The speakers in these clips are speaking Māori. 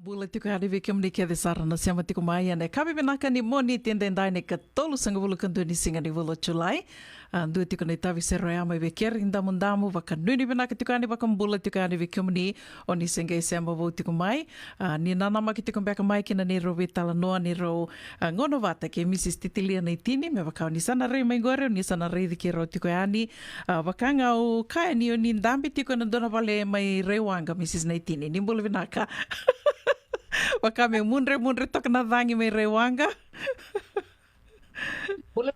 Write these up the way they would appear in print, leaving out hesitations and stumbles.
Bula tiku hadi vi kem dike de sarana siama tiku maya ne kabi benaka ni moni tiende ndai ne katolu sanga bulu kandu ni singa ni bulu chulai dua tiku ne tavi sero ya mai veker inda mundamu vaka nuni benaka tiku ani vaka bula tiku hadi vi kem ni oni singa siama bulu tiku mai ni nana maki tiku beka mai kina ni ro vitala noa ni ro ngono vata ke Mrs. Titilia nei tini me vaka ni sana rei mai gore ni sana rei dike ro tiku ani vaka ngau kaya ni oni ndambi tiku na dona vale mai rewanga Mrs. nei tini ni bulu benaka Wakame munre toka na vangi me rewanga. Bula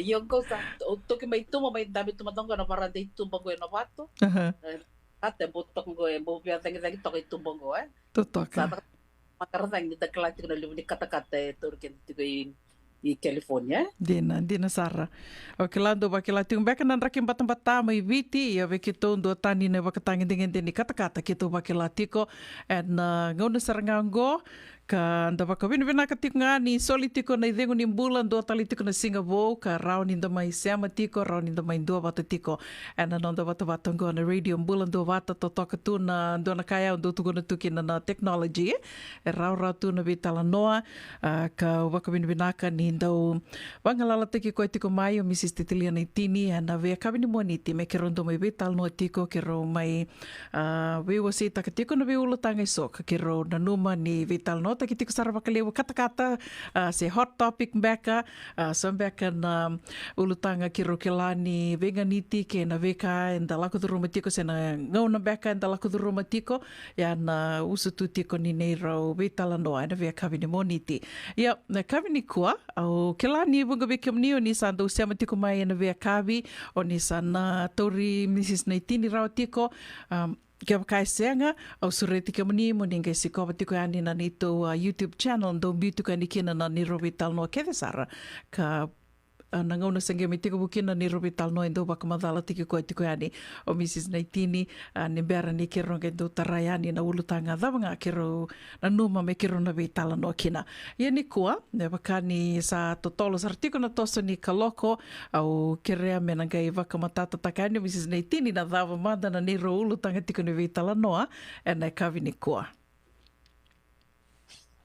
yung ko sa toki may tumo may dami tumatong na parang day tumbang ko na pato. Ate butok ko mo biya tangi toki tumbang ko Tutok. Sa makarang ni daklat ko na lumini kata-kata turkin ko i California. Dina Sara. Okilando bakila tung beka nan rakim batang mai viti ya vekito ndo tani ne bakatangin dengan dini kata-kata kito bakila tiko and ngono sarangango ka anda baka vina katiko nga ni soli tiko na idengo ni bulan do tali tiko na Singapore ka raw ni mai sema tiko raw ni mai do bata tiko and anonda bata go na radio bulan do bata to toka tu na do na kaya do tu na tuki na technology raw tu na vitala noa ka baka vina ka ni do bangalala tiki ko tiko mai o Mrs. Titilia nei tini na ve ka vini moniti me ke rondo mai vital no tiko ke ro mai we was ita ka tiko na we ulutanga sok ke ro na numa ni vital no taki tiko sarava kalewa kata-kata se hot topic beka so beka na ulutanga ki rokelani veganiti ke na veka enda lako tu ruma tiko se na ngauna beka enda lako tu ruma tiko ya na usutu tiko ni nei rau vitala noa na vea kavini moniti ya na kavini kua au kelani bunga bekem ni o ni sando siama tiko mai na vea kavi o ni sana tori Mrs. Naitini rau tiko Kia kai senga au sureti ke mani mo ninga si ko tiko ani na nito YouTube channel ndo bitu ka ni kina na ni robital no ke sara ka na ngauna sange me tiko bukina ni robital no ndo baka madala tiko ani o Mrs. Naitini ni bera ni ke ronga ndo tarayani na ulutanga dhavanga ke ro na numa me ke ro na vitala no kina ia ni kua ne baka ni sa totolo sa tiko na toso ni kaloko au ke rea me nanga i vaka matata takani o Mrs. Naitini na dhava mada na ni ro ulutanga tiko ni vitala noa e na kavi ni kua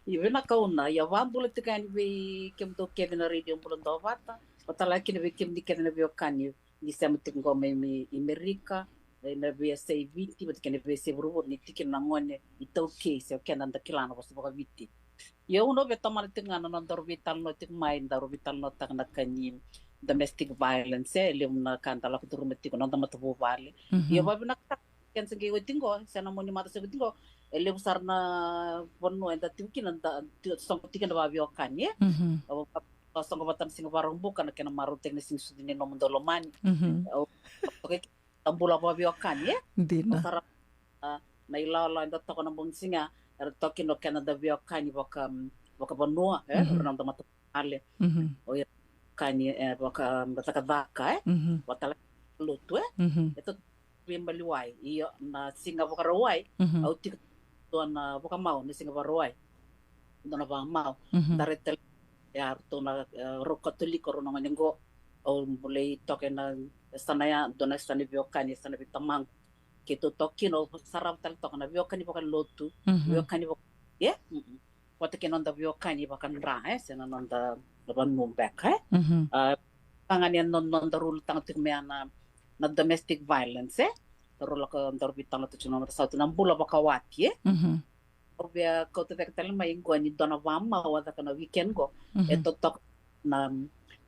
Iwe na kauna ia wambula tikani we kem to kevina radio bulan do vata Patala kina we kem di kena we okani ni sama tingo me Amerika na we sei viti but kena we sei buru ni tikina ngone itau case o kena nda kilana was boka viti yo uno be tamana tingana na ndor vital no tik mai ndor vital no tak na kani domestic violence lemna kantala ko turuma tiko no ndama to vale yo ba na ken senge we tingo sana moni mata se tingo ele sarna bonno enda tikina nda song tikina ba we okani Pasang kabatan singa barang bukan kena maru teknis sing sudine no mendolomani. Oke tambula pa biokan ya. Dina. Sarap na ilala ndo to kono bung singa toki no kena da biokan baka bonua renam to matu ale. O ya kani baka bataka daka batala lutu itu bimbaliwai iyo na singa baka rawai au tik na baka mau na singa rawai. Dona ba mau daretel ya tona ro katoliko ro nanga ngo o mulai toke na sanaya dona sana biokani sana bitamang kito toki no sarap tal toka na biokani bokan lotu biokani bok ya wata kenonda biokani bokan ra sena nonda laban mumbek tangan yan nonda rule tang tikmeana na domestic violence rule ko ndor bitang to chino sa tunang bula bakawati Obvia kau tu vektal mai ngoni dona vama wada kana weekend go eto tok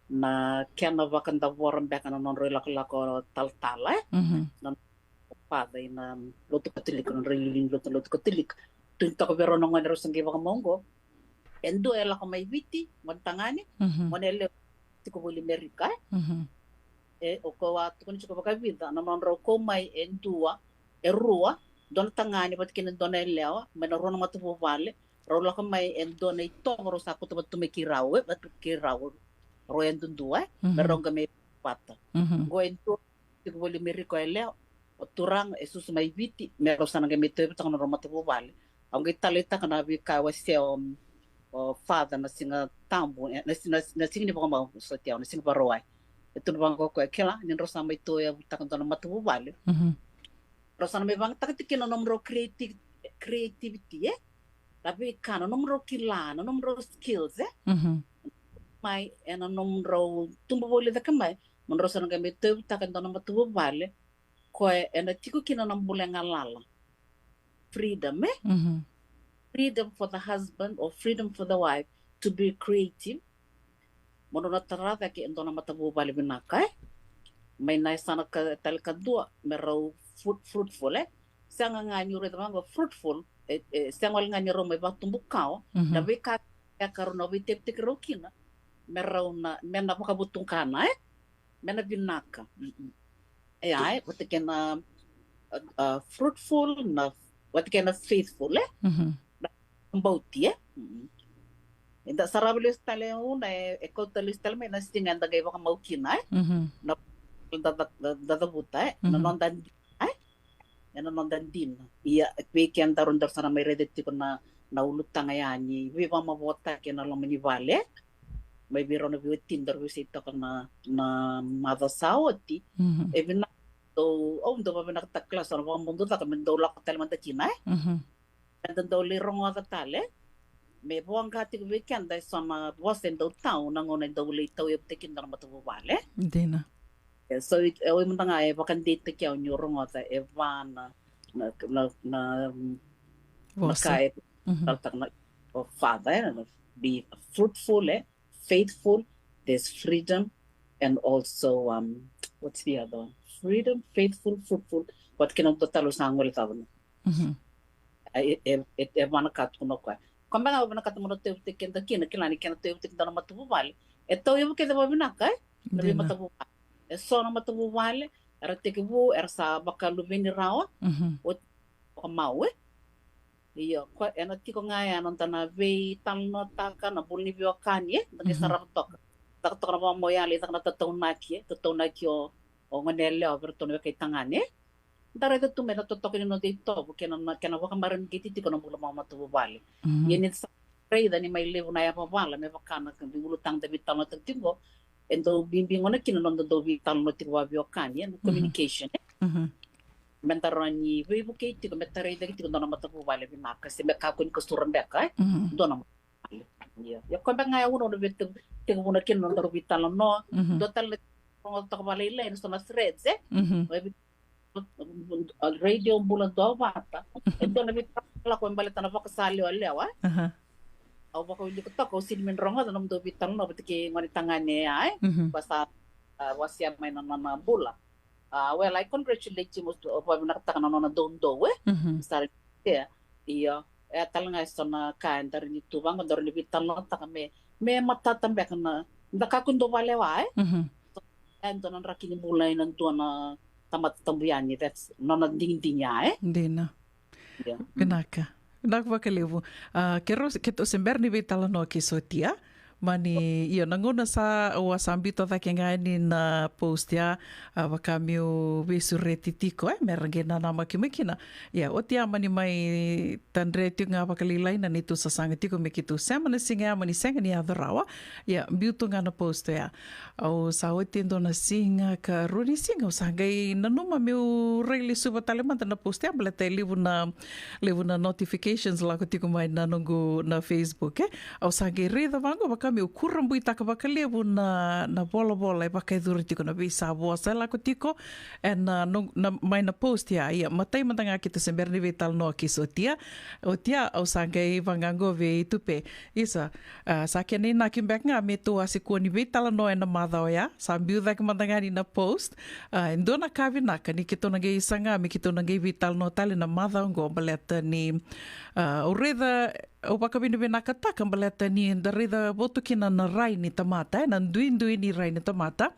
na kena vakanda voram bekana non rela ko tal non pada ina lotu katilik non relin lotu katilik tu tok vero non ngero sangi vaka mongo endo ela ko mai viti montangani monele tiko boli merika o ko wa tu kun chiko vaka vida non ro ko mai endua erua Dona tangani bat kina dona lewa mena rona matu vale rola ka mai en dona ito ro sa ko tu me kirawe bat kirawe ro en dundua beronga me pata go en tu ko boli meriko ele o turang esus mai viti me ro sana ga mete tang no matu vale ang italeta kana bi ka wase o father na singa tambo na singa ni ba so tia na singa roai etu bang ko kela ni ro sa mai to ya tang dona matu vale Rosana me bang takati kino nomro creativity Tapi kana numero kilana, numero skills, mai ena numero tumbo bole da kamai, numero sana kambe tu takan dona matu vale, koe ena tiku kina nambulenga lala. Freedom, freedom for the husband or freedom for the wife to be creative. Mono tarata ki endona matabu vale binaka, mai nai sana ka tal kadua merau fruitful, sanga ngani ure tamanga fruitful. Sangwal nga ni Roma ba tumbukao na bika ya karuna bitip tikirokina merauna mena pakabutung kana mena binaka ay what can fruitful na what can faithful both inda sarabilis tale una ekotalis tale mena stingan da gay baka maukina na da buta na nondan yana nondan din iya weekend taron dar sana may redet ko na naulutang ayani we pa mabota kena lang manivale may biro na biwit tinder we sito ka na mother sawati even na do do pa naktaklas ano pa mundo ta kami do lak tal man ta china and do lirong wa tale may buang gati weekend dai sana wasen do town nangon do lito yop tekin dar matubale dina. So o mo nga bakan date kya onyo rongo ta Evan na makay taltak na father and be fruitful, faithful. There's freedom and also what's the other one? Freedom, faithful, fruitful. What can do talo sangol tawon? Evan kat kuno kwa. Kung ba na kat mo no te kenda kilani kena te na matubal. Ito yung keda ba binakay? Nabi matubal. So na matubu wale era tekibu era sa bakalu bini rawa o mau iyo ko ena tiko ngaya non tana ve tanno taka na bulni bio kanye ngi sarap tok tak tok na mo yali tak na tatong naki o nganelle overto no kay tangane dare to me na totok ni no dito kena wa kamaran kiti tiko na bula mama tubu wale yenit sa reda ni may levo na ya pa wala me bakana kan bulutang de bitano tingo endo bimbing ona kino do vital no tirwa biokani no communication mentarani we buke ti ko metare de ti ko na matapu vale bi maka se me ka ko ni ko suran de ka do na ya ko ba nga uno no vitu ti ko na kino do vital no do tal ko to vale le no na threads radio bulan do bata endo na vital ko mbale tan fa kasali wala wa o baka hindi ko to ko sinmen ronga tanam do bitang no bitki ngani tangane ay basta wasya may na bula well I congratulate you most of nakataka na don do start iya talanga na kan dar ni tubang dar ni bitang no ta me matatambe kana nakakundo wale wa ay endo nan rakini bulay nan to na tamat tambuyani that's non ding ay dina kenaka nak vakalevu kero keto semberni vitala no kisotia mani iyo nangona sa wasambito ta kengani na postia vakamio visuretitiko merangena nama kimekina ya otia mani mai tandreti nga vakalilai na nitu sasangitiko mekitu semana singa mani senga ni adorawa ya biutu nga na postia au sa otindo na singa ka runi singa usangai nanuma meu reili subatale manta na postia blete livu na notifications la ko tiko mai na nungu na Facebook au sangai reda vango meu kurambu itaka bakalevu na bola e baka iduri tiko na visa boa sela ko tiko and na mai na post ya ia matai matanga kita semberni vital no kiso tia o tia au sangai vangango ve tupe isa sakene na kimbek nga meto asikoni vital no na madao ya sambiu dak matanga ni na post ndona kavina kani kito na gei sanga mi kito na gei vital no tale na madao go baleta ni ureda o pakabini benakata kambaleta ni darida botukina na rai ni tamata na duin ni rai ni tamata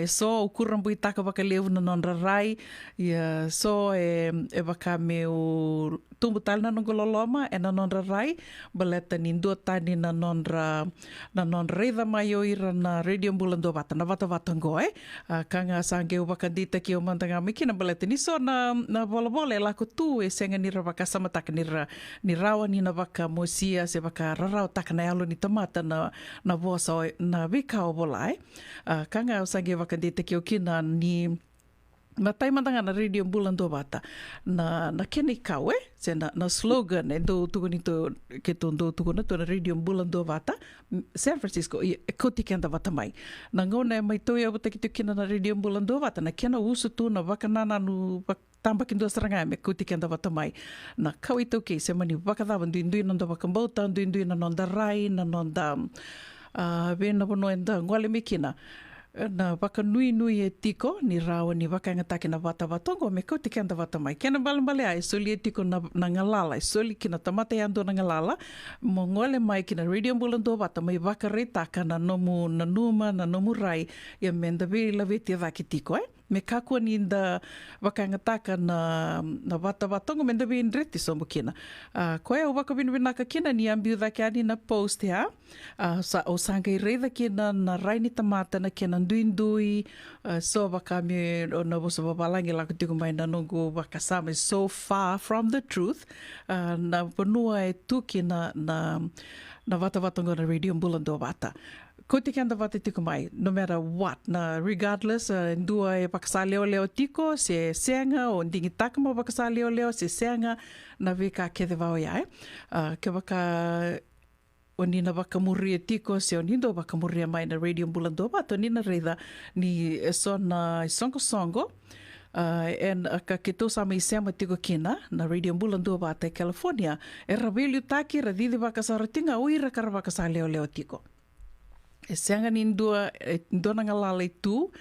so ukurambu itaka bakaleu na non rai ya so e bakame o tumbutal na ngololoma e na non rai baleta ni ndota ni na non reda mayo ira na radio bulan do bata na bata ngo kanga sange o bakandita ki o mantanga mikina baleta ni so na bola la ko tu e senga ni rabaka samataka ni rawa ni na baka mosia se baka rarau takana alo ni tamata na vosa na vika o bolai kanga o sange baka dite ki o kina ni Matai matanga na radio bulan do bata na kene kau se na slogan do tukuni to ke to do tukuna to na radio bulan do bata San Francisco koti kenda bata mai na ngona mai to ya bata ki kina na radio bulan do bata na kena usu tu na wakanana nu tamba kindo seranga me koti kenda bata mai na kau ito ke se mani wakada ndui nonda wakambota ndui na nonda rai na nonda bena bono enda ngwale mikina na waka nui e tiko ni rawa ni waka ngataki na wata watongo me kau te kenda wata mai. Kena balambale ai soli e tiko na ngalala, soli kina tamata ando na ngalala, mo ngole mai kina radio bulan do wata mai waka reitaka na nomu na numa na nomu rai ia menda vei la vei te waki tiko me kakua ni inda waka ngataka na wata watongo menda vei nreti sombo kina. Koe o waka vinaka kina ni ambiu dhaki ani na post ya, o sanga i reitha kina na rai ni tamata na kina ndui so wakame o na wosa wapalangi lako tiko mai na nungu wakasama is so far from the truth na panua e tuki na wata watongo na radio bulan do wata. Ko te kenda wate tiko mai, no matter what, na regardless, ndua e pakasa leo tiko, se senga o ndingi takama pakasa leo, se senga na vika kethe wao iai. Ke waka o nina wakamuri e tiko, se o nindo wakamuri mai na radio bulan do wata, nina reida ni so na songo, and ka ke tō sama i seama tiko kina na radio bulan do wata e California, e raweli utaki ra didi wakasaratinga uira kara wakasa leo tiko. E seanga ni ndua na ngalale tu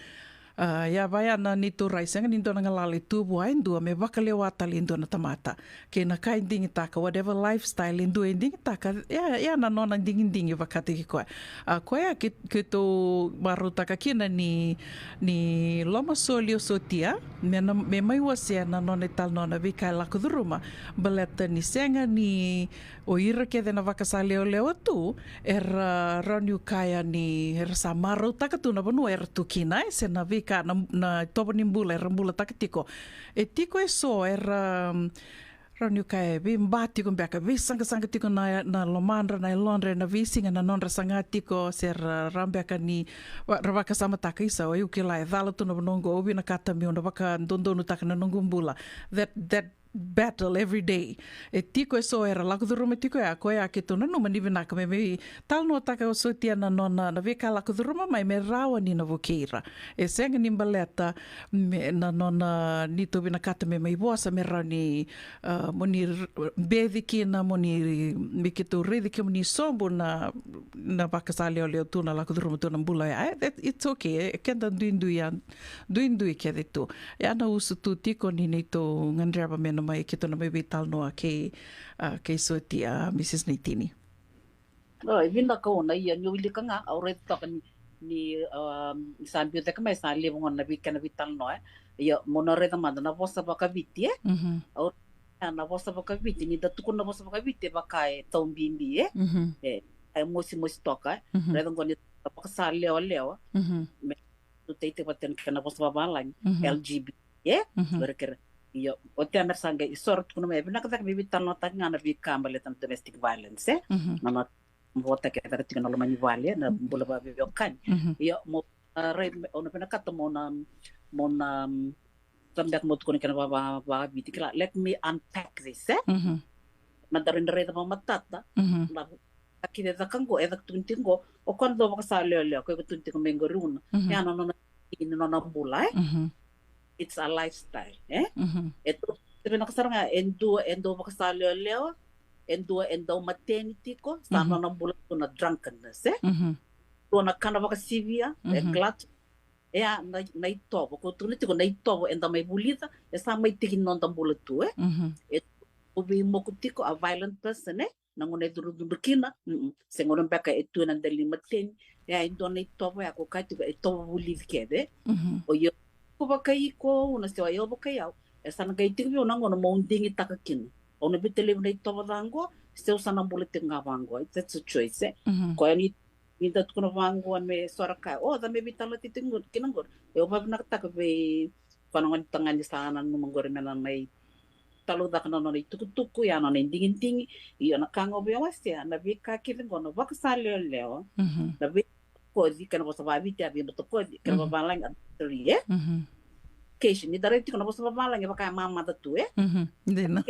ia vai ana ni tō rai seanga ni ndua na ngalale tu buai ndua me wakaleo atali ndua na tamata ke na kai ndingi taka whatever lifestyle ndua ndingi taka ia na nona ndingi wakate ki koe koe ke tō marutaka kina ni loma solio sotia me mai wasea na nona tal nona vikai lako duruma baleta ni seanga ni o ira ke na wakasa leo tu raniu kaya ni sa maru taka tu na banu tu kina se na vika na toba ni mbula mbula taka tiko e tiko e so raniu kaya vi mbati ko mbaka vi sanga tiko na lomandra na londre na visinga na nondra sanga tiko se rambeka ni rawaka sama taka isa o yukila e dhala tu na banongo obi na kata mi ona waka ndondonu taka na nongo mbula that battle every day. E tiko e so era lako duruma tiko e a koe a ke tona numa niwe naka me tal no taka o sotia na nona na veka lako duruma mai me rawa ni na vokeira. E senga ni mbaleta na nona ni tobi na kata me mai boasa me rau ni moni bethi ki na moni me ke tō rethi ki moni sombo na wakasale o leo tuna lako duruma tuna mbula ya. It's okay. E kenda duindui ke de tu. E ana usu tu tiko ni nei tō ngandraba mena mai ke tona mai vital noa ke soti Mrs. Naitini. I vinda ka ona ia ni wili kanga au re toka ni sambi te ka mai sa le ngona vi kana vital noa ia mona re da manda na vosa baka viti au na vosa baka viti ni da tuku na vosa baka viti baka e tombimbi ai mosi toka re da ngoni baka sa leo me tu te paten kana vosa baba LGBT berker Iyo, o te amersanga i sort kuno me bina ka me vital no tanga na vi kambale tam domestic violence mama vota ke ta tingana lo mani vale na bula ba vi kan iyo mo re ona bina ka mona tambak mo kuno kana ba vitikla let me unpack this madarin re da mama tata la akide da kango e da tuntingo o quando ba sa le ko tuntingo mengo runa ya no na bula it's a lifestyle Ito na kasaranga endo makasalo leo endo maternity ko sama na bulan to na drunkenness to na kana makasivia glut ya na itobo ko tuniti ko na itobo enda may bulita sa may tikin non tambulat to ubi mo kutiko a violent person nangone durudurkina sengoron baka ito na dali maten ya endo na itobo ya ko kati ko itobo buliv kede o yo ko bakai ko una se ayo bakai au esa na kai tibi ona ngona moundingi takakin ona bitele nei tovadango se usana bulete ngavango that's a choice ko ani minta tuno vango me soraka o da me bitala titingo kinangor eu ba na taka be panangan tangan di sana no mangor mena mai talo da kana no tuku ya no ndingi iyo na kango be wasia na bika kilingo no bakasale leo na be kozi kana bosa vaviti abi boto kozi kana balang atri communication. Ni dari tiko na bosa pamala ngi baka mama tu Dina.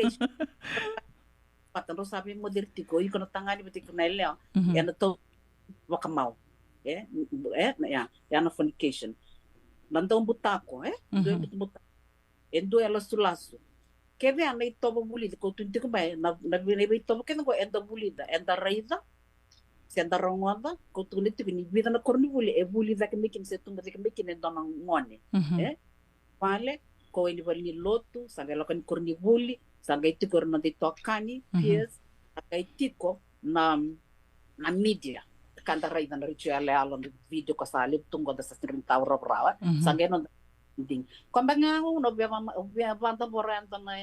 Patan ro sabi mo dir tiko iko na tangani bitiko na leo. Ya na to baka mau. Ya na communication. Nando butako do butako. Endo ela sulasu. Keve ana itobo bulida ko tunti ko ba na binebe itobo ken ko enda bulida enda raiza. Senda rongoda ko tunti ko ni vida na korni buli e bulida ke mekin se tunga ke mekin enda na ngone. Vale ko ini bali lotu sanga lo kan korni buli sanga itiko na ditokani pies akai tiko na media kanta raiza na rituale alon video ko sali tungo da sa trinta euro brava sanga no ding kwamba ngangu no bia banda boranta na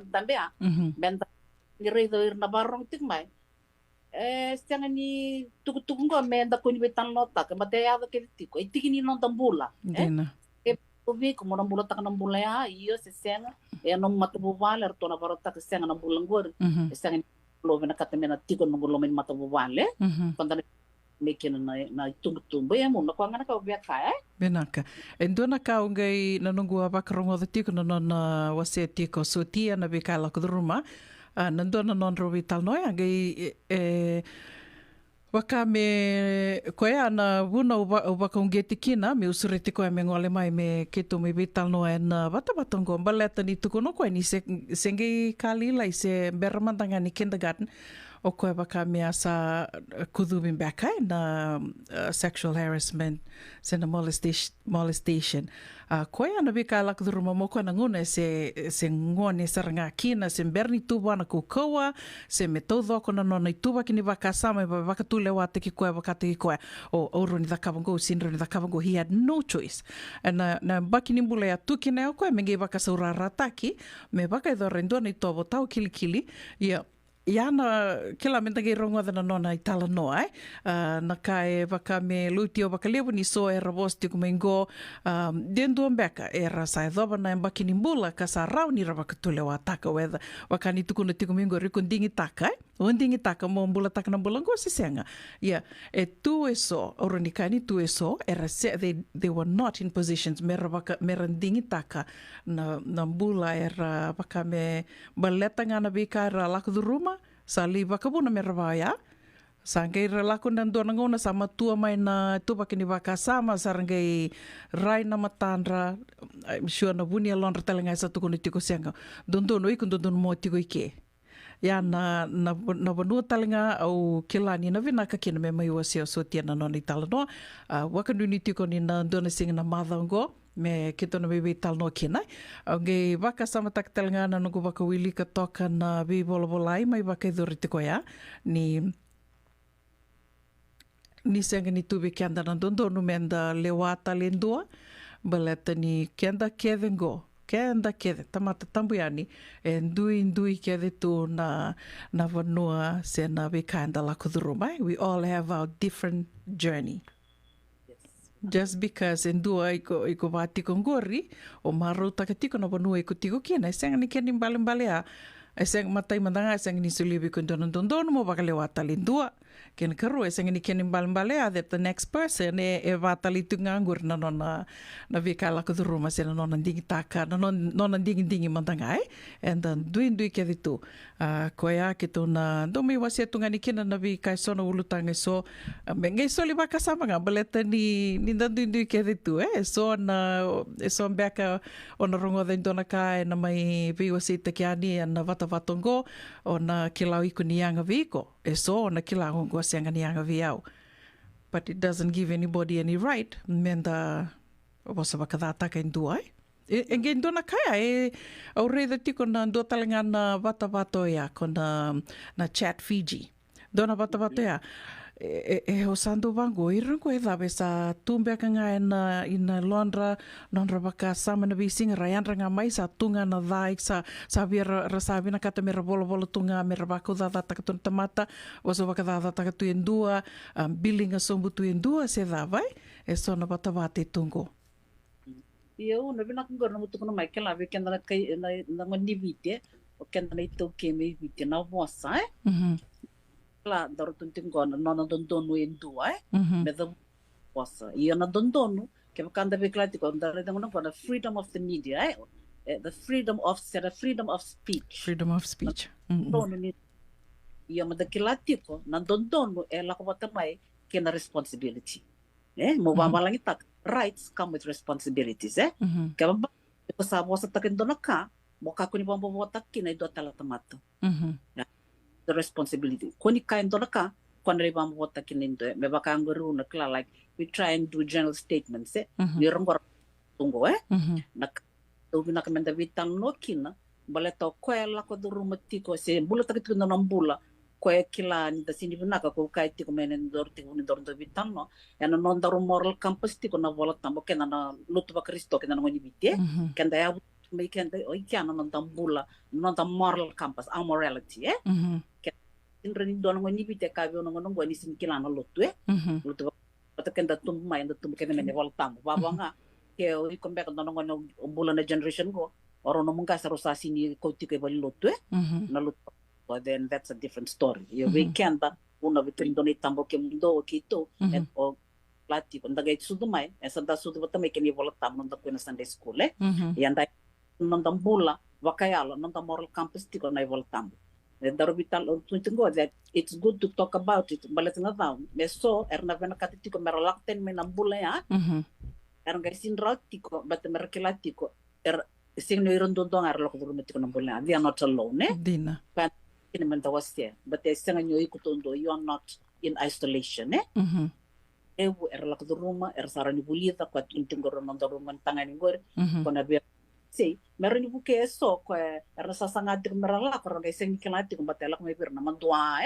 dambe benda ni reido ir na barong tik mai stianga ni tuku ngo menda ko ni betan nota ka mate ya ke tiko itikini no tambula o vi como na bula tak na bula ya io se senga no matabu vale to na barota ka senga na bula ngor stianga lo vena katemena tiko no bula men matabu vale quando mekin na tumbo ya mo na kwa ngana ka obia ka Benaka. Endona ka ungai na nungu abakarongo the tiko na na wase tiko so tia na bikala kudruma. Nandona non rovi tal noia ngai waka me koe ana wuna waka ungeti kina me usureti koe me ngole mai me keto me vital noa na watabatongo baleta ni tuko no koe ni sengi kalila i se beramandanga ni kindergarten o koe waka me asa kudubin baka na sexual harassment se na molestation koe ana vika la kuduruma mo koe na ngune se ngone saranga kina se berni tuwa na kukaua se me taudhoko na nona i tuwa kini waka sama i waka tule wa teki koe waka teki koe o ouro ni dhakavango sinro ni dhakavango he had no choice na baki ni mbule ya tuki na o koe mengi waka saura rataki me waka i dhore ndua ni tobo tau kilikili Iana kila mentangi rongo na nona i tala noa na kai waka me luti o waka lewa ni so e rabos tiku mengo dendu ambeka e rasa e dhoba na mbaki ni mbula ka sa rau ni rabaka tule wa taka weda waka ni tuku na tiku mengo riku ndingi taka o ndingi taka mo mbula taka na mbula ngo sisenga e tu e so oro ni kai ni tu e so e rasa they were not in positions mera ndingi taka na mbula e ra waka me baleta ngana bika ra lakuduruma sa li wakabuna me rawaya sa ngai relaku nan dona ngona sa matua mai na tupa kini waka sama sa ngai rai na matandra I'm sure na buni alon ratalenga sa tuku ni tiko senga dondono iku dondono mo tiko ike ya na banua talenga au kilani na vina ka kina me mai wasio so tia na noni talano wakanu ni tiko ni na dona singa na madhango me kito na bebe tal no kina nge waka sama tak talenga na nungu waka wili ka toka na bi bola bolai mai waka idori tiko ya ni senga ni tubi kianda na dondonu menda lewata lendua baleta ni kianda kevengo kenda kede tamata tambuyani ndui kede tu na vanua se na we kinda la kuduruma we all have our different journey just because endua iko vati kongori o maro takatiko na vanua iko tiko kina senga ni keni mbale eseng matai mandanga eseng ni sulibi kundono mo bakale watali ndua ken karu eseng ni keni mbale that the next person e watali tungangur na vikala kuduruma se na nona dingi taka na nona dingi mandanga and then dui ke ditu koya kitu na domi wase tungani kena na vi kai sono ulutanga so mengai so li baka sama nga baleta ni dui ke ditu so beka ona rongo den dona kai na mai vi wase takiani na vatongo ona kilau iku ni anga viko so ona kilau ngo senga ni anga viau but it doesn't give anybody any right menda wasa bakadata kai ndua Engin dona kaya au reda tiko na do talenga na vata ya kona na chat Fiji dona vata ya o sando vango irango dabe sa tumbe kanga ina Londra baka sama na bising rayanra nga mai sa tunga na daik sa vira rasabi na kata mera bolo tunga mera bako dada takatun tamata waso baka dada takatu endua bilinga sombu tu endua se davai so na vata tungo eu na vina kungor na mutuko na Michael ave kenda na kai na ngoni vite o kenda na ito keme vite na vosa la daro tunting gona na dondonu endua me da vosa ia na dondonu ke kanda beklati ko ndare dang no the freedom of the media the freedom of speech Freedom of speech. dono ni ia madakilati ko nandondo la ko tamai kena responsibility mo babalang itak rights come with responsibilities kaya ba ko sa bosa takin dona ka mo ka kuni bombo botak kina do tala tamato the responsibility kuni kain dona ka kwana ri bombo botak kina do me baka nguru na kla like we try and do general statements ni rongor tungo na do na kamenda vitang no kina baleto kwela ko duru matiko se bula takit no nambula ko kila ni da sini binaka ko kai ti ko menen dorti uni dorto vitano ena non daru moral campus ti ko na vola tambo kena na lutu ba kristo kena ngoni bitie kenda ya me kenda o ikiana non tambula non tam moral campus amorality in reni don ngoni bitie ka bi no ngoni sin kila na lutu lutu ba kenda tum mai ndo tum kena menen vola tambo baba nga ke o ikombe ko non ngoni bula na generation ko oro no munga sarosa sini ko ti ko bali lutu na lutu. Then that's a different story. We can't una vitin doni tambo ke mundo kito and o plati kon dagay sudu mai e sanda sudu bata mai ke ni vola tamno da kuena Sunday school yanda non tambula wakayala non moral campus ti kon ai vola tambo daru vital on tungo that it's good to talk about it but na down me so erna vena katiti ko meralakten me nambula ya erna sin rotiko but merkelatiko signo irondo dongar lo ko metiko nambula they are not alone Dina. But they sang you are not in isolation la ruma sarani bulita kwa intingoro non ruma tangani gore kona be sei merani buke so ko sasanga dir merala ko ga seng kilati ko batela ko na mandua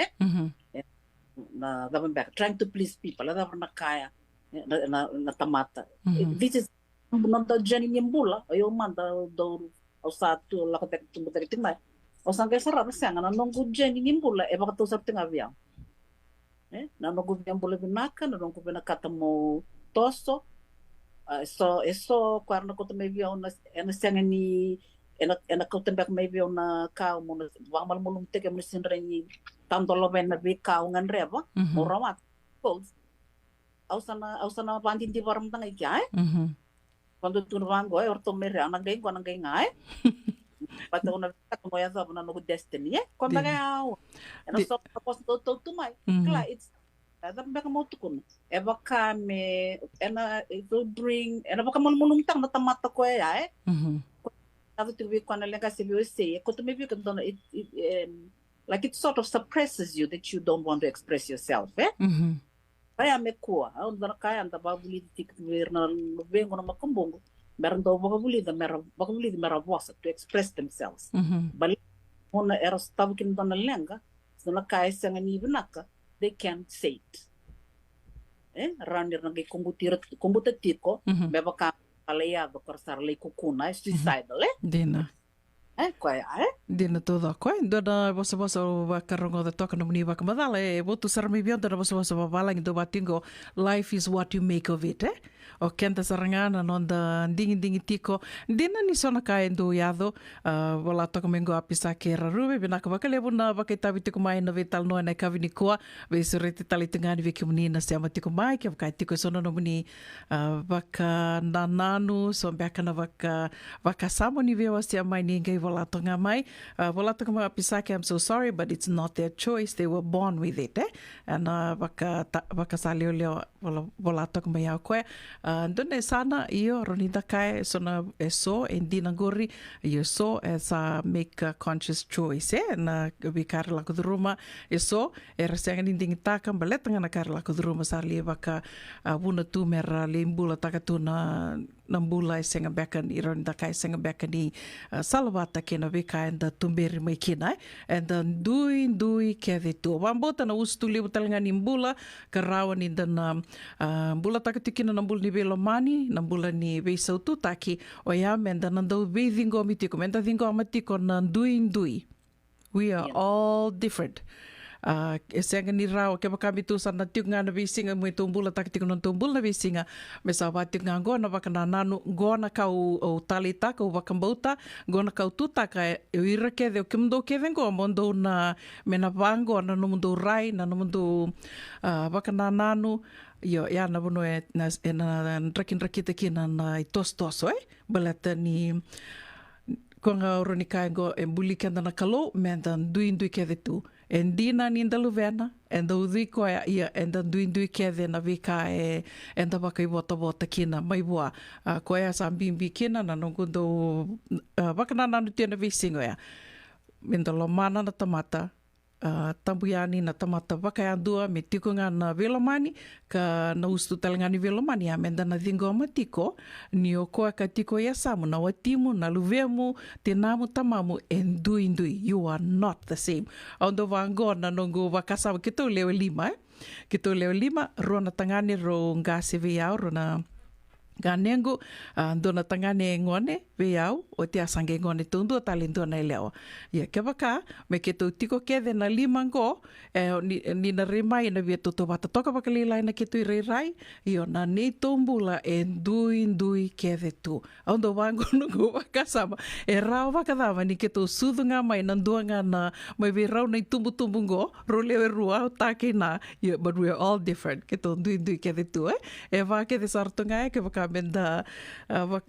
na daban back trying to please people la na kaya na tamata this is non da jani nyembula ayo manda do o satu la ko tek tumbo tek timai o sangke sarap sang na nunggu jeni nimbula e baka tusap tinga biang na nunggu biang bula binaka na nunggu binakata mo toso so kwarna ko tame biang na sang ni ena ko tame me biang na ka mo na wamal mulum teke mo sinre ni tandolo ben na bi ka ngan reba mo ramat ko ausana bandin di waram tanga ikya quando tu vango orto mere ana gay ko ngai ngai Pata una como ya sabe no destiny quando ganhou ela só propósito todo mais claro it's ada baka mo tukun e baka me ena do bring ena baka mo mulumtang na tamata ko ya sabe tu vi quando ela se viu sei quando me viu quando like it sort of suppresses you that you don't want to express yourself kaya me ko onda kaya anda babuli tik ver na vengo na makumbongo meron daw bakabuli mera voice to express themselves bali ona era stabkin dona lenga sona kai sanga ni binaka they can't say it ranir na kumbuta tiko beba ka alaya do korsar le kukuna suicidal Dina koe Dina toda koe dona bosa wa karongo da toka no muni wa kamadala botu sarami bionda na bosa wa balang do batingo life is what you make of it o kenta sarangana nonda dingi tiko dina ni sona kai ndo yado wala toka mengo apisa kera rube binaka bakalebu na bakitabi tiko mai na vital no na kavini koa ve surete tali tengani ve kimunina se amatiko mai ke kai tiko sono no muni baka nananu so baka na baka samoni ve wasi mai ningai wala toka mai wala toka mai apisa ke I'm so sorry but it's not their choice they were born with it and baka salio wala toka mai au koe Ndone sana iyo ronida kai sona eso endi nangori iyo so as a make a conscious choice na bikar la kudruma eso era senga ninding takam baletanga na kar la kudruma sarli baka buna tu mera limbula takatuna nambula senga bekan ironida kai senga bekan ni salawata kena bika enda tumberi mai kina enda dui keve tu bambota na ustuli utalanga nimbula karawan indana bula takatikina nambul ni belo mani nambula ni beisau tu taki o ya menda nandau beithingo mitiko menda thingo amatiko na dui we are all different Senga ni rao ke baka mitu sana tiuk ngana visinga mo tumbula tak tiuk non tumbula visinga me sa wa tiuk ngango na baka nanu gona kau o talita kau baka mbauta gona kau tuta ka ira ke de ke mdo ke vengo mondo na mena vango na no mundo rai na no mundo baka nanu Yo, ya na bono na rakin rakita kina na tos balata ni konga oroni kaingo e buli kenda na kalo mendan duindui kede tu en dina ni ndalu vena en da udui ko ia en da duindui kede na vika en da baka i bota kina mai bua ko ya sambimbi kina na nongundo baka na nanu tena visingo ya mendalo mana na tamata tambuiani na tamata vakaiandua me tiko ngana velomani ka na ustu talangani velomani amenda na dhingoma tiko ni o koa ka tiko ya samu na watimu na luvemu tenamu tamamu endui you are not the same ondo vangona nongo vakasamu kito leo lima rona tangani ro ngase veau rona ganengo dona tangane ngone veau o te asange ngone tundu talento na leo ya ke baka me ke to tiko ke de na limango ni na remai na vieto to bata toka baka lila na ke tu rai io na ne tombula endui ke de tu ondo wango no go baka sama rao baka dava ni ke to sudunga mai na duanga na mai ve rao na tumbu go role rua take na but we are all different ke to endui ke de tu e va ke de sartunga ke baka benda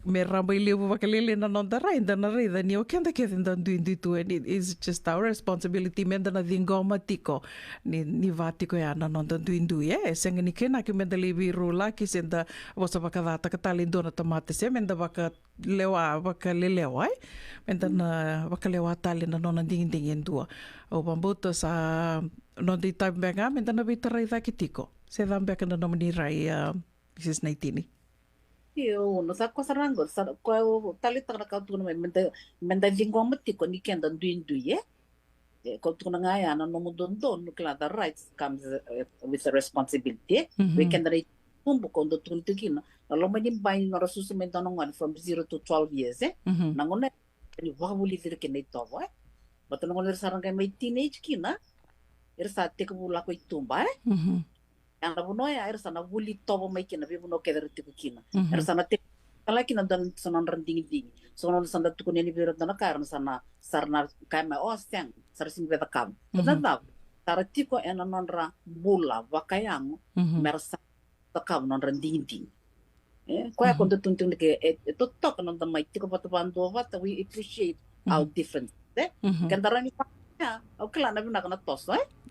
me rambai leo vakalele na nonda rai na rai da ni o kenda ke da ndui tu and it is just our responsibility menda na dingoma tiko ni vatiko ya na nonda ndui senga ni kena ke menda levi rola ki senda vosa vakadata ka talindo na tomate se menda vakalewa menda na vakalewa tali na nona ding endua o bambuto sa nonda itabanga menda na vitarai da kitiko se dambeka na nomani rai Mrs. Naitini Yo, no sa ko sarango sa ko talita na ka tu na menda lingua matiko ni kenda duinduye ko tu na ngaya na no mudon no the rights comes with the responsibility we can rate pumbu ko ndo tu tikina lo mani bai no rasusu menda no from 0 to 12 years na ngone ni wa buli vir ke nei to but no ngone saranga mai teenage kina sa te ko bula ko itumba yang rabuno ya sana wuli tobo mai kina be buno keder tiku kina sana te kala kina dan sana rending sana sana tuku ni biro dan karna sana sarna kama osteng sarsin beta kam tanda tara tiko ena nonra bula vakayang mersa takam non rending ko ya konto tuntung ke to tok non mai tiko patapando vata we appreciate our difference kan darani ya o kala na bina kana tos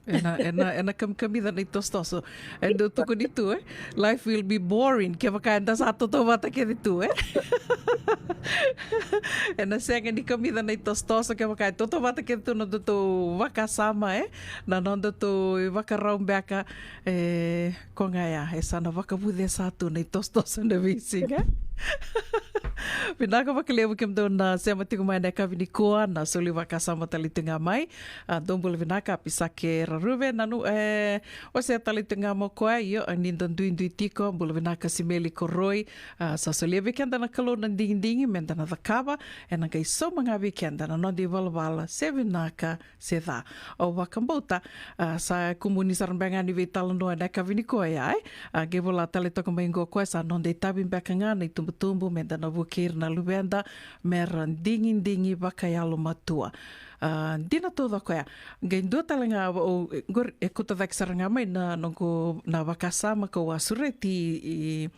ena kamida na itostoso endo tuko dito life will be boring kaya makanda sa ato to bata kaya dito ena senga ni kamida na itostoso kaya makanda to bata kaya dito no to wakasama na nondo to wakaraum beka ko nga ya sana wakabude sa ato na itostoso na vising Pinaka pakileo kem na sema tiku mai na kavini koa na soli wakasama talitunga mai dombol vinaka pisake raruve nanu o se talitunga mo koa io nindan duindui tiko bol vinaka simeli koroi sa soli vikenda na kalo na ding menda na vakava na kai so mga vikenda na no di valvala se vinaka se da o wakambota sa komunisar bangani vital no na kavini koa ai gevola talitoka maingo koa sa non de tabim bakanga na tumbu menda na vukir na luvenda meran dingi vakayalo matua dina toda koia gaindu talanga o gor ekuta vaksaranga mai na nongo na vakasama ko asureti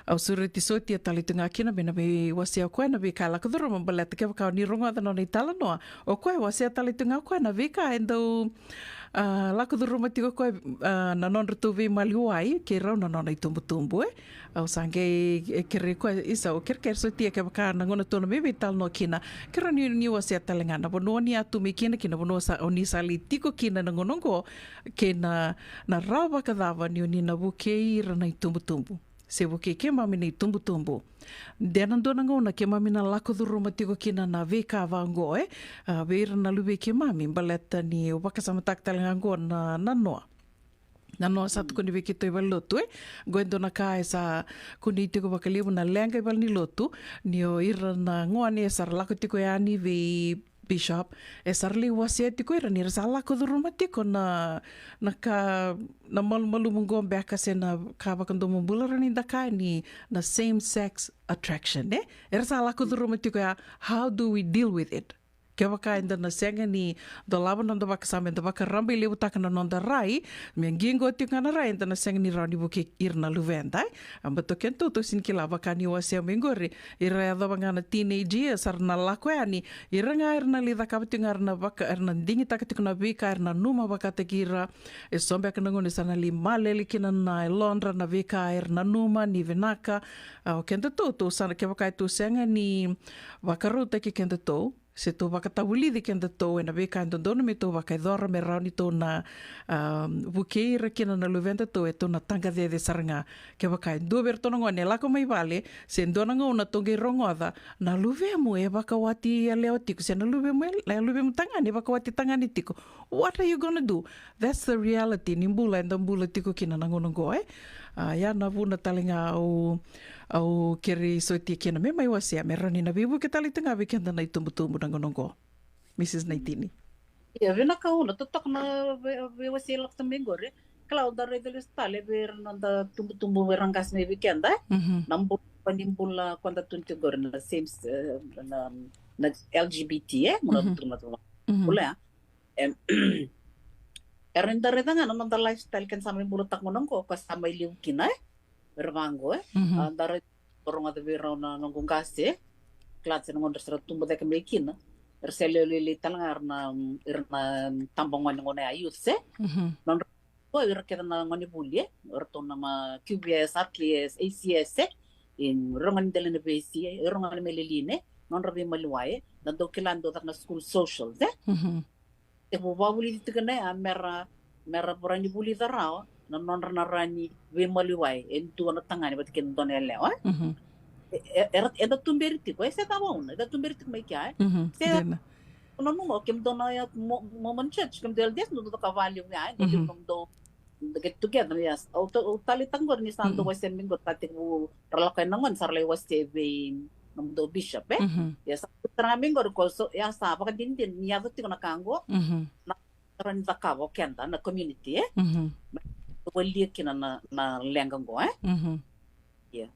au sureti soti talitunga kina bena be wasia koe na vika la kadro mambaleta ke ka ni ronga na ni tala no o koe wasia talitunga koe na vika endo la kadro matiko koe na non retuvi maliuai ke rau na non itumbu au sange ke reko isa o ker soti ke ka na ngona tona me vital no kina ke rani ni wasia talenga na bono ni atu me kina bono sa oni sali tiko kina na ngonongo ke na rawa kadava ni na buke ra na itumbu se woke ke mami nei tumbu. Dena dona ngona ke mami na lako duro matiko kina na veka vango veira na luwe ke mami baleta ni wakasama taktalenga ngona na noa. Na noa satu kuni veki toi wal lotu goendo na ka esa kuni tiko wakalibu na lenga wal ni lotu ni o ira na ngoa ni esa lako tiko yani ve Bishop, sarli wasia tiko ira nira sala ko duruma tiko na malu mungo beka se na kaba kando mubula rani daka ni na same sex attraction, Ira sala ko duruma tiko ya, how do we deal with it? Ke waka inda na senga ni do laban nonda waka sama inda waka rambi lewu taka na nonda rai miangingo tiu ngana rai inda na senga ni rani buki irna luvenda ambato kento to sin kila waka ni wasia mingori ira ya daba ngana teenage years arna lako ya ni ira nga irna lidha kaba tiu ngarna waka irna dingi taka tiu kuna vika irna numa waka tekira sombe aka nangone sana li maleli kina na londra na vika irna numa ni venaka o kento to sana ke waka itu senga ni wakaruta ki kento to se tō waka tawulidi kenda tō e na weka ndondona me tō waka idhora me rauni tōna wukeira kina na luvenda tō e tōna tanga de saranga ke waka nduwer tōna ngone lako mai vale se ndona ngona tonge rongoda na luvemu e waka wati a leo tiko se na luvemu tangani waka wati tangani tiko. What are you gonna do? That's the reality. Nimbula e ndambula tiko kina na ngono goe. Ia na vuna talinga au keri soiti kina me mai wasia me rani na vivu ke tali tanga vi kenda na itumbu na ngonongo Mrs. Naitini. Ia vina ka una totok na vi wasia lak taminggo re klau da re deles tale ver nanda tumbu rangas me weekend nambu panimbula kwanda tunti gor na same na LGBT muna tuma bula Erenda redanga nanda lifestyle kan samai bulu tak monongko ko samai liu kina bermango andare toronga de verona nongong kase klatsen ngon resra tumbo de kemekina resele lili talangarna irna tambongon ngone ayut se non ko irkeda na ngoni bulie ortona ma QBS ATLS ACS in rongan delene besi rongan meleline non rabi maluaye na dokilando na school social e mo babuli tikane mera porani buli darao non rani we maluai entu na tangani bat ken donele era tumberiti ko ese tama una da tumberiti mai kya se non mo kem dona ya moment church kem del des no do cavalho ya do get together yes o tali tanggor ni santo was sending got tatik bu relakay nangon sarlay was seven ng do bishop yes traming gor ko so ya sa pa din niya do tiko nakango na ran zakabo kenda na community wali kina na lengang go ya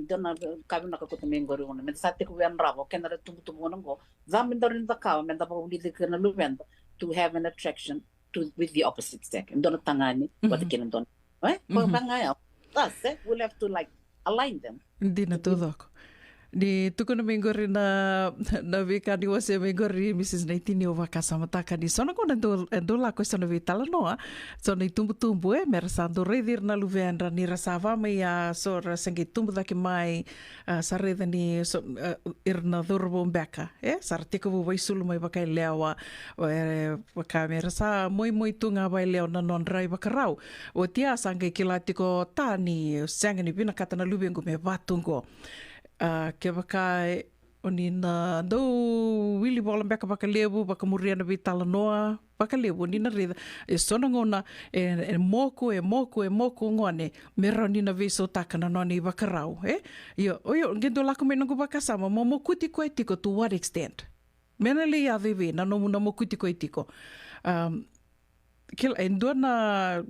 dona kabi na ko taming gor una men sate ko yan rabo kenda tumbu ngo zamin dorin zakabo men da pa uli kina luvend to have an attraction with the opposite sex and dona tangani what kina don ko bangaya that's it we'll have to like align them hindi na todo Di tuko na mingori na vika ni wase mingori Mrs. Naitini o wakasama taka ni sona ko ndo la ko sona vitala noa sona itumbu merasando redir na luvendra ni rasava mai a sora sangi tumbu daki mai sareda ni irna durbo mbeka sartiko bu vai sulu mai bakai lewa waka merasa moi tunga vai leo na non rai bakarau o tia sangi kilatiko tani sangani bina katana lubengu me vatungo ke baka oni na do wili bola baka baka lebu baka muria na vitala noa baka lebu ni na rida sona ngona moko ngone meroni na viso takana noni baka rau yo ngendo la ko menongo baka sama mo kuti ko etiko to what extent menali ya vivi na no kuti ko etiko kil endona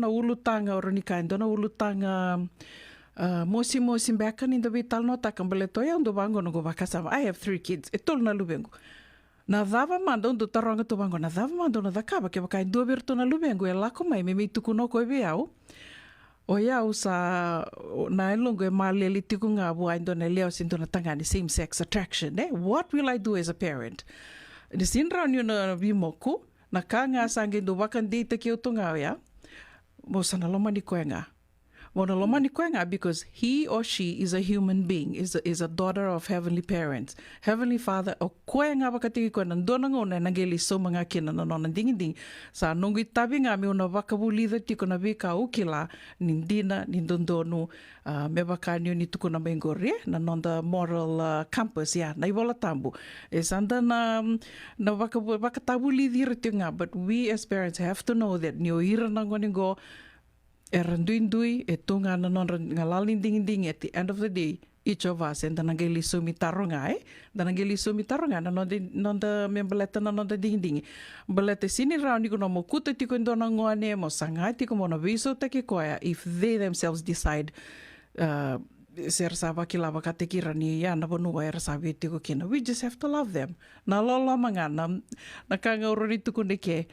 ulutanga oronika endona ulutanga mosi baka ni do vital nota kambale toya ndo bango no go bakasama I have 3 kids etol na lubengo na dava mando ndo taronga to bango na dava mando na dakaba ke baka ndo berto na lubengo ela ko mai me tuku no ko beau o ya usa na longo e maleli tiku nga bu ndo na leo sinto na tangani same sex attraction what will I do as a parent ni sinra ni na bimoku na kanga sange ndo bakan date ki utunga ya mo sana loma ni koenga because he or she is a human being, is a daughter of heavenly parents. Heavenly Father, o koe nga wakatiki koe nandona ngona nangeli so mga kina na nona dinginding. Sa nungu tabi nga mi una wakabulida tiko na vika ukila nindina nindondonu me wakanyo ni tuko na mengore na nonda moral campus ya na ibola tambu. Sanda na wakatabulidi rito nga, but we as parents have to know that nio ira nangoningo randuindui tunga na non ngalalin ding at the end of the day Icho vasen da nangeli sumi taronga da nangeli sumi taronga na non da membeleta na non da ding belete sini round ko no mo kuta tiko ndona ngone mo sanga tiko mo na viso te ki koya if they themselves decide ser sava ki lava katekira ni ya na bonua era sabi tiko kina, we just have to love them na lolo manga na kanga uroni tuku ndeke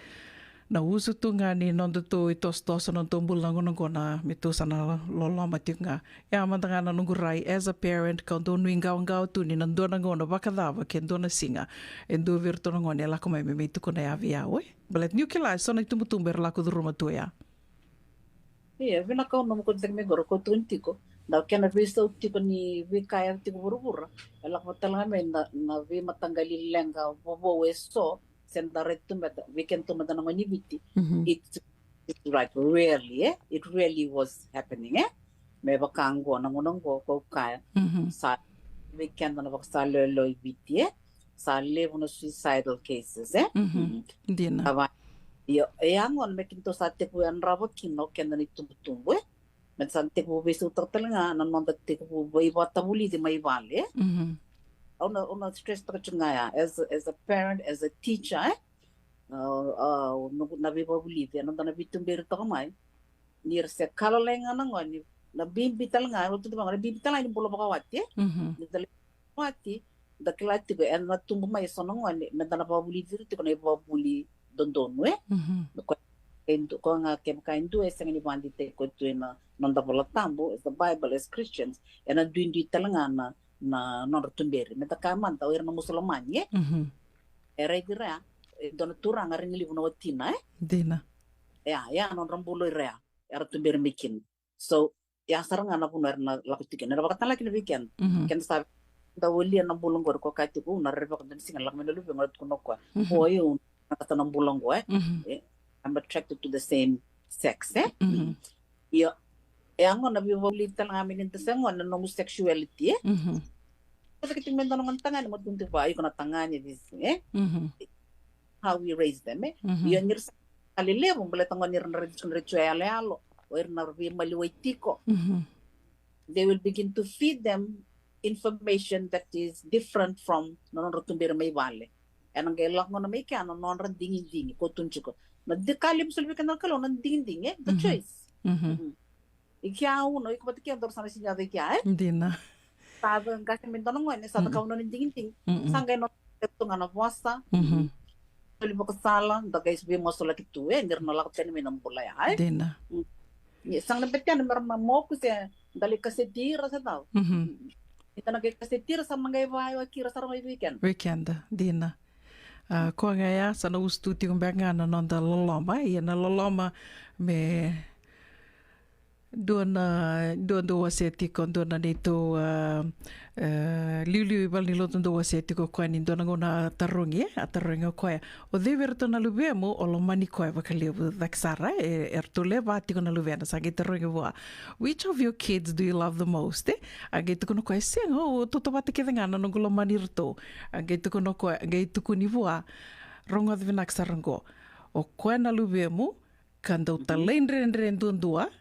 na uso tu nga ni non tu itos non tumbul lang na mito sana lolo matik nga ya matanga na nungurai as a parent ka do nuingaw tu ni nando na ngona bakadava ken do na singa endo virto na ngone la kuma me mito ko na ya via we balet new kila so na tumutumber la ko duruma tu ya vina ka no ko tek me goro ko tuntiko na kena visto tiko ni vi kaya tiko burubura la ko talanga me na vi matanggali lenga bobo weso sendaretu meta weekend to meta ngoni biti it's like really it really was happening me bakango nangonongo ko kaya sa weekend na baksa lo biti sa live no suicidal cases dina aba yo yangon me kinto sa te ku an rabo kino kenda ni tumtumbo men sante ku besu talanga nan monda te ku bai batabuli de mai vale on a stress ya as a parent, as a teacher na biba Bolivia no na bitumber to mai nir se kalalenga na ngoni na bimbital nga no tu bang bimbital ni bolo bakawati ni dal wati da klati ko en na tumbu mai sono ngoni na na ba Bolivia ti ko na ba buli dondon we ko endo ko nga kem ka endo ese ni bandi te ko tu na non da bola tambo is the Bible as Christians and na duindi talanga na non tumberi meta kaman ta na musulman era gira dona turang aring libu no tina dina ya non rambulo rea era tumberi mikin so ya sarang ana punar na lakutik na bakatan laki na weekend ken sa da woli na bulong gor ko kati ko na reba kan singa lak mena lu ngot ko nokwa oyo nakata ng bulong ko I'm attracted to the same sex yo ang na biwalitan ng amin nito sa ng homosexuality kasi kitingmento ng tangan mo dun diba ayo ko na tangan niya how we raise them yun yung sa kalilebo balatang nir na ritual alo or na maliwaitiko they will begin to feed them information that is different from non rotumbir may vale anong gailak mo na may kaya non dingin ko tunchiko na dekalib sulbi ka ng kalon ng dingin the choice Ikia uno, iko pati kia dor sana sinya de kia Hindi na. Sabe kasi minto nang ngene sa takaw no ninding sangay no teto nga na puasa. Tuli ba kasala, da guys bi mo sala kitu ndir no lak tani minam pula ya. Hindi na. Sang napetyan mer mo ko se dali kasi tira sa daw. Ita na kasi tira sa mangay bahay wa kira sa may weekend. Weekend, di na. Ko nga ya sa naustuti kong banga na nonda loloma, na loloma me doon do waseti kon doon na nito liu bal nilo do waseti ko kwa nindo na ngona tarungi ko o dever to na lubemo o lo mani ko ba kalibu daksara ertule bati ko na lubena sa gitarungi wa which of your kids do you love the most agito ko no ko sen o to bati ke ngana no lo mani rto agito ko no ko agito ko ni wa rongo de naksarango o ko na lubemo kando talendre ndua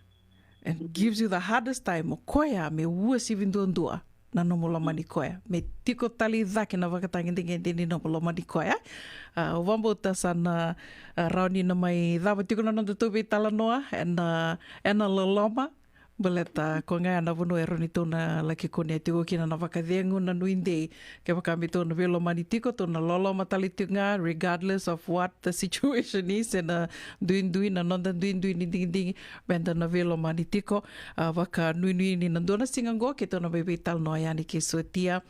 and gives you the hardest time o koia me uasi vindondua na nomolo mani koia me tiko tali dhaki na wakatangin ni nomolo mani koia o wambota sana rauni na mai dhawa tiko na nonda tubi tala noa ena loloma baleta ko nga na vono ero ni tona laki kone tiko kina na wakadengu na nuinde ke wakami tona velo mani tiko tona lolo matali nga regardless of what the situation is and duin na nonda duin ni ding benda na velo mani tiko waka nui ni nandona singango ke tona bebe tal no yani ke sotia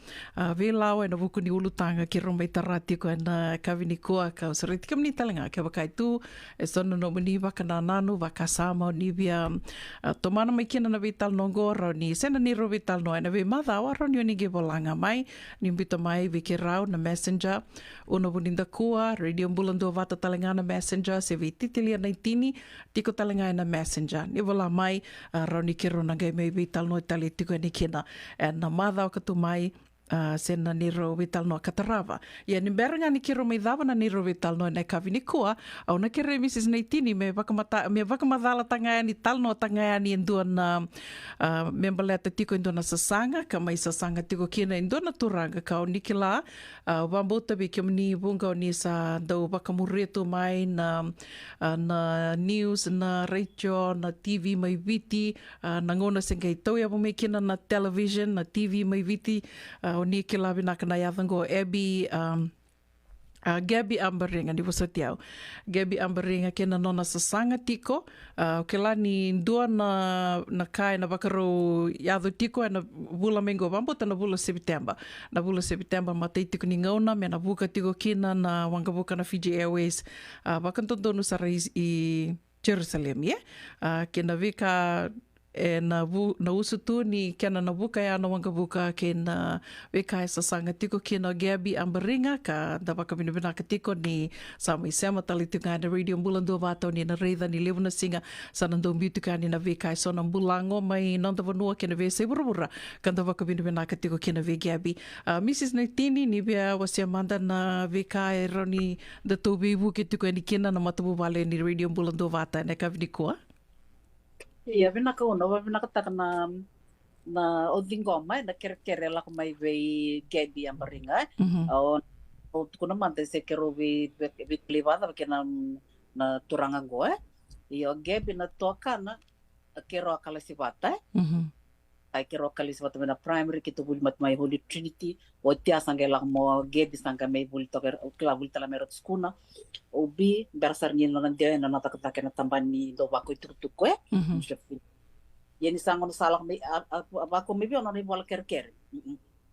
velau na buku ni ulutanga ki romai tarati ko na kavini ko ka soriti kam ni talanga ke waka itu sono no mani waka nanu waka sama ni bia tomana mai na vital nongo ni sena ni ro vital no na vi mada wa ron ni ge bolanga mai ni bito mai viki rau na messenger uno buninda kua radio bulando vata talanga na messenger se vi titilia na tini tiko talanga na messenger ni vola mai ron ni kiro na ge mai vital no tali tiko ni kina na mada ka tu mai sena niro vital no katarava. Ia ni berenga ni kiro mai dava na niro vital no nei kavini kua, au na kere Mrs. Neitini me wakamadala tangaya ni tal no tangaya ni endua na membaleta tiko endua na sasanga, ka mai sasanga tiko kina endua na turanga ka o nikila, wambota bi kia mani bunga o ni sa dau wakamureto mai na news, na radio, na TV mai viti, na ngona sengai tau ya mai kina na television, na TV mai viti, o ni ke lawi naka na yavango Gabby Amberinga ni wasatiau. Gabby Amberinga kena nona sasanga tiko. Ke la ni dua na kai na wakaro yadu tiko na bula mengo wambota na bula September. Na bula September matei tiko ni ngauna me na buka tiko kina na wangabuka na Fiji Airways. Wakantondonu sara i Jerusalem, kena vika na usu tu ni kena na buka ya na wanga buka ke na weka e sasanga tiko ke na Gabby Amberinga ka da waka binabina ka tiko ni Samui Sema tali tunga na radio mbulan dua vato ni na reida ni lewu na singa sa nandong biutu ka ni na weka e so na mbulango mai nanda vanua ke na we se burabura ka da waka binabina ka tiko ke na we Gabby. Mrs. Neitini ni bia wasia manda na weka e roni da tobi ibu ke tiko ni kena na matabu wale ni radio mbulan dua vata na ka vinikua. Ia vina ka una vina ka taka na odingo mai na kere la ko mai ve Gabby Amberinga o tukuna mante se kero vi plivada ke na turanga go ia Gabby na toka na kero akala sivata ai kero akala sivata na primary ki to buli mat mai Holy Trinity o tia sanga la mo Gabby sanga mai buli to kla buli tala merot skuna obi bersar ni na dia na nata kata na tambani do bako tutuko yani sango no salak me bako me bio na ni bola kerker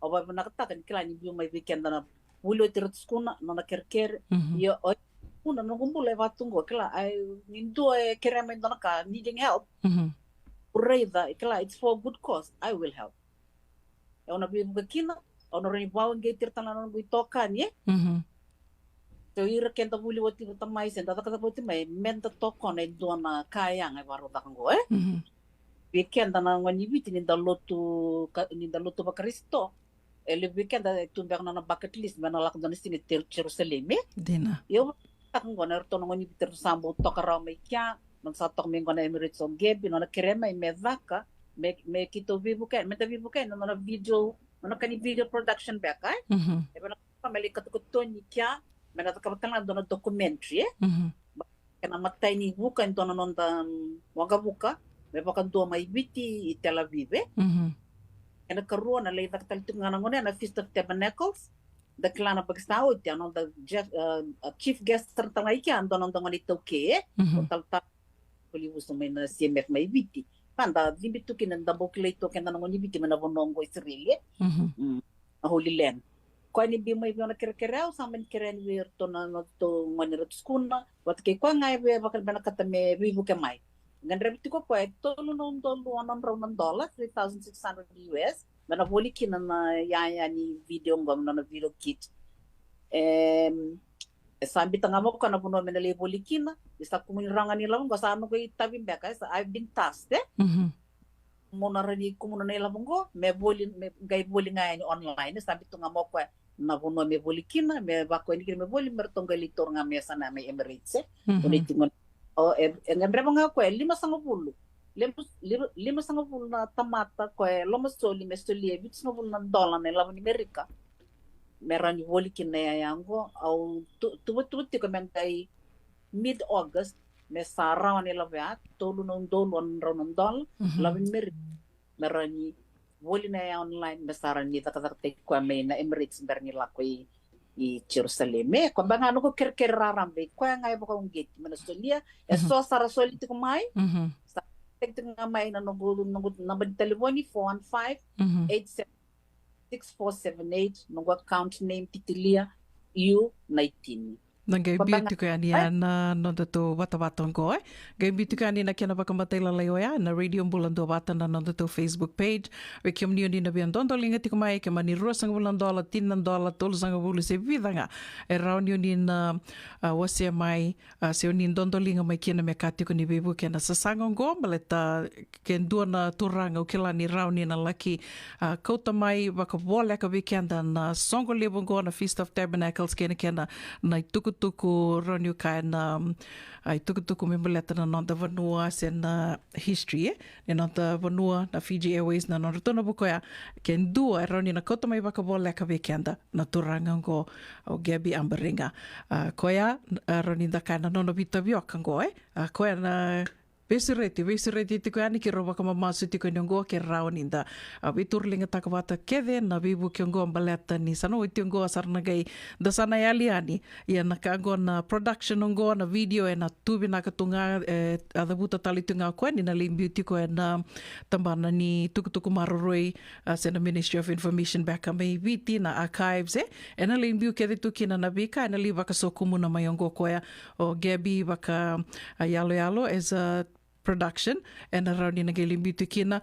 o ba na kata kan kla ni bio mai weekend na bulo tirot skuna na kerker yo una no gumbule vatungo kla ai nindo e kerame na ka needing help ureda kla it's for good cause I will help ona bi bukina ona ri bawang getir tanana no toka ni so ira kenta buli wati tamai sen tata kata boti mai menta toko na dona kayang e baro takango weekend na ngani biti ni dalotu ba Kristo ele weekend tumber na bucket list bana lak dona sini Jerusalem dina yo takango na rto ngani biti sambo tokara mai kya man sa tok mengo na Emirates on Gabby na krema me vaka me kito vibuka me vibuka na video na kani video production back e bana family katukuto ni kya mena takapatang na documentary kana matay ni bukan to non ta wanga buka me pakan to mai biti Tel Aviv kana karuan na lay taktal tunga ngone na Feast of Tabernacles da klana pagstao ti anon da chief guest tartangay kya andon ngoni toke tal ta puli uso may na CMF mai biti panda dibitu kinanda boklito kana ngoni biti mena bonongo Israel Holy Land ko ni bi mai biona kerkerau samen keren wir to na to manirot skuna wat ke ko ngai be bakal bana katame ribu ke mai ngandre bitiko ko to no $100 $3,600 bana boli kina na ya ni video ngom na video kit sambi tanga mo kana puno mena le boli kina isa kumuniranga ni lang ko sa ano ko itabi beka I've been tasked mona rani kumuna nela mongo me gai boli ngai online sabi tunga mo ko na vono me boli kina me bako ni me boli mertonga litor nga mesa na me Emirates unitingon o ngandre mga ko 550 na tamata ko lomo soli me soli e bits mo na dollar na lawo ni Amerika merani boli kina yango au tu ko mentai mid August me sarawan nila ba tolu non $1 lawo ni Amerika merani woli na online besaran ni takatakte ko may na Emirates berni la ko i Jerusalem ko banga no ko kerkerarambe ko nga ibo ko gate manastolia so sara soliti ko mai sa tekte nga mai na nugulo na telefoni 415-87-6478 no account name titilia U19 Nang beauty ko ani na no to wata go gai beauty ko ani na kena pakamata la leo ya na radio bulan do wata na no to Facebook page we kim ni na bian don linga tiko mai ke mani rosang bulan dola tinan dola tol sanga bulu se vidanga e round ni na wase mai se ni don linga mai kena me katiko ni bebu kena sasanga go baleta ken do na turanga ukila ni round ni na laki kota mai waka bola ka weekend na songo lebo go na Feast of Tabernacles kena na tuku ronu kai na ai tuku me boleta na nonda vanua sen na history e nonda vanua na Fiji Airways na nonda tona bukoya ken dua roni na kota mai baka bola ka weekenda na turanga go o Gabby Ambaringa koya roni da kai na nona vita vioka go koya na Vesireti tiko ani ki roba kama masu tiko nyongo ke rauninda. Viturlinga takawata kede na vivu kiongo ambaleta ni sano itiongo asarna gai da sana yali ani. Ia nakago na production ongo na video e na tubi na katunga adabuta tali tunga koe ni na limbiu tiko e na tambana ni tukutuku maroroi sena Ministry of Information back mai viti na archives e na limbiu kede tukina na vika e na li waka sokumu na mayongo koea o Gabby waka yalo as a production and around in a galimbi tukina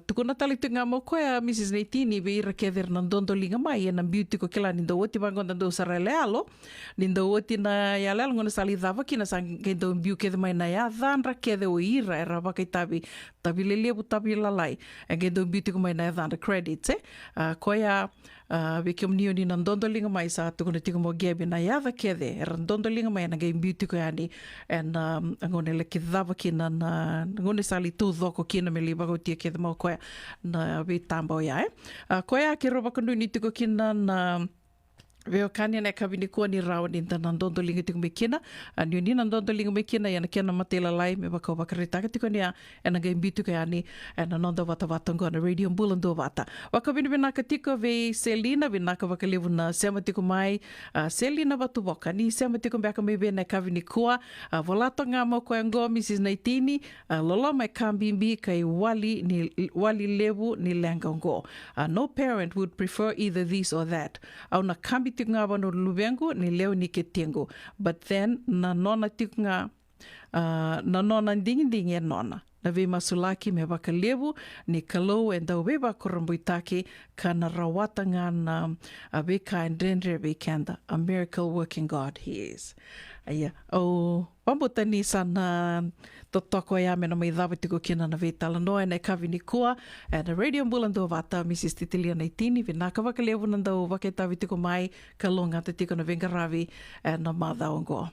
tukuna tali tunga mo koea Mrs. Neitini be ira keder nan dondo linga mai e nan beauty ko kila nindo woti bangon do saralealo nindo woti na yalelo ngona sali dava kina sang gendo biu kede mai na ya dhanra kede o ira era baka tabi lelebu tabi lalai e gendo beauty ko mai na dhanra credits koea Vikiom niyo ni nan dondo linga mai sa tukuna tiko mo Gabby na yava kede ran dondo linga mai na game beauty ko yani and ngone le kidava kina na ngone sali tu doko kina me liba ko tia kede mo koe na vi tambo ya koe a ke roba kondu ni tiko kina na Veo kania na kawini kua ni rao ni tanan dondo linga tiko me kina niyo ni nan dondo linga me kina yana kena matela lai me baka wakaritaka tiko nia ena game beauty ko yani ena nonda wata ngona radio bulan do wata waka vini vinaka tiko ve Selina vinaka waka levu na sema tiko mai Selina watu waka ni sema tiko mbeka me vena kawini kua volato nga mo koe ngo Mrs. Neitini lolo mai kambimbi kai wali levu ni lenga ngo no parent would prefer either this or that au na kambi tiko nga wano lubengu ni leo ni ke tengo but then na nona tiko nga na nona ndingi e nona na ve masulaki me waka levu ni kalou e dau weba korombuitake ka na rawata nga na weka and rendre wekenda a miracle working God he is aya o pambuta ni sana totoko ya me na mai dhawa tiko kina na veitala noa na kawini kua e na radio mbulan do vata Mrs. Titilia Neitini vinaka waka levu na dau wake tawi tiko mai kalonga te tiko na vengaravi e na madha ongo